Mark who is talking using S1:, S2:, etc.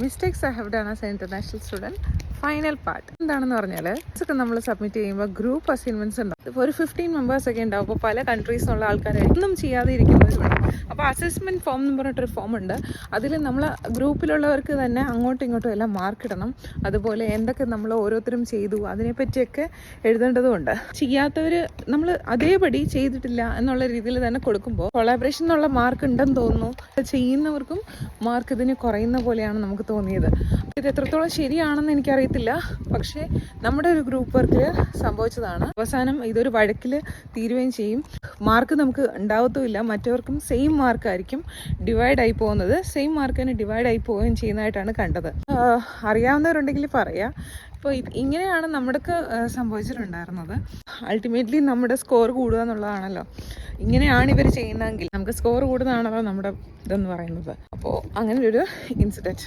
S1: Mistakes I have done as A international student. Final part എന്താണെന്ന് പറഞ്ഞാൽ ഇതൊക്കെ നമ്മൾ സബ്മിറ്റ് ചെയ്യുമ്പോൾ ഗ്രൂപ്പ് അസൈൻമെൻറ്റ്സ് ഉണ്ടാവും. ഇപ്പോൾ ഒരു 15 മെമ്പേഴ്സ് ഒക്കെ ഉണ്ടാവും. അപ്പോൾ പല കൺട്രീസിലുള്ള ആൾക്കാരെ ഒന്നും ചെയ്യാതെ ഇരിക്കുന്നവരുണ്ട്. അപ്പോൾ അസസ്മെൻറ്റ് ഫോം എന്ന് പറഞ്ഞിട്ടൊരു ഫോം ഉണ്ട്. അതിൽ നമ്മൾ ഗ്രൂപ്പിലുള്ളവർക്ക് തന്നെ അങ്ങോട്ടും ഇങ്ങോട്ടും എല്ലാം മാർക്ക് ഇടണം. അതുപോലെ എന്തൊക്കെ നമ്മൾ ഓരോരുത്തരും ചെയ്തു അതിനെപ്പറ്റിയൊക്കെ എഴുതേണ്ടതുണ്ട്. ചെയ്യാത്തവർ നമ്മൾ അതേപടി ചെയ്തിട്ടില്ല എന്നുള്ള രീതിയിൽ തന്നെ കൊടുക്കുമ്പോൾ കൊളാബറേഷൻ എന്നുള്ള മാർക്ക് ഉണ്ടെന്ന് തോന്നുന്നു. ചെയ്യുന്നവർക്കും മാർക്ക് ഇതിന് കുറയുന്ന പോലെയാണ് നമുക്ക് തോന്നിയത്. ഇത് എത്രത്തോളം ശരിയാണെന്ന് എനിക്കറിയത്തില്ല. പക്ഷേ നമ്മുടെ ഒരു ഗ്രൂപ്പ് വർക്കിൽ സംഭവിച്ചതാണ്. അവസാനം ഇതൊരു വഴക്കിൽ തീരുകയും ചെയ്യും. മാർക്ക് നമുക്ക് ഉണ്ടാവത്തുമില്ല. മറ്റവർക്കും സെയിം മാർക്കായിരിക്കും ഡിവൈഡായി പോകുന്നത്. സെയിം മാർക്ക് തന്നെ ഡിവൈഡായി പോവുകയും ചെയ്യുന്നതായിട്ടാണ് കണ്ടത്. അറിയാവുന്നവരുണ്ടെങ്കിൽ പറയാം. ഇപ്പോൾ ഇങ്ങനെയാണ് നമ്മുടെയൊക്കെ സംഭവിച്ചിട്ടുണ്ടായിരുന്നത്. അൾട്ടിമേറ്റ്ലി നമ്മുടെ സ്കോർ കൂടുക എന്നുള്ളതാണല്ലോ. ഇങ്ങനെയാണ് ഇവർ ചെയ്യുന്നതെങ്കിൽ നമുക്ക് സ്കോർ കൂടുന്നതാണല്ലോ നമ്മുടെ ഇതെന്ന് പറയുന്നത്. അപ്പോൾ അങ്ങനെ ഒരു ഇൻസിഡൻറ്റ്.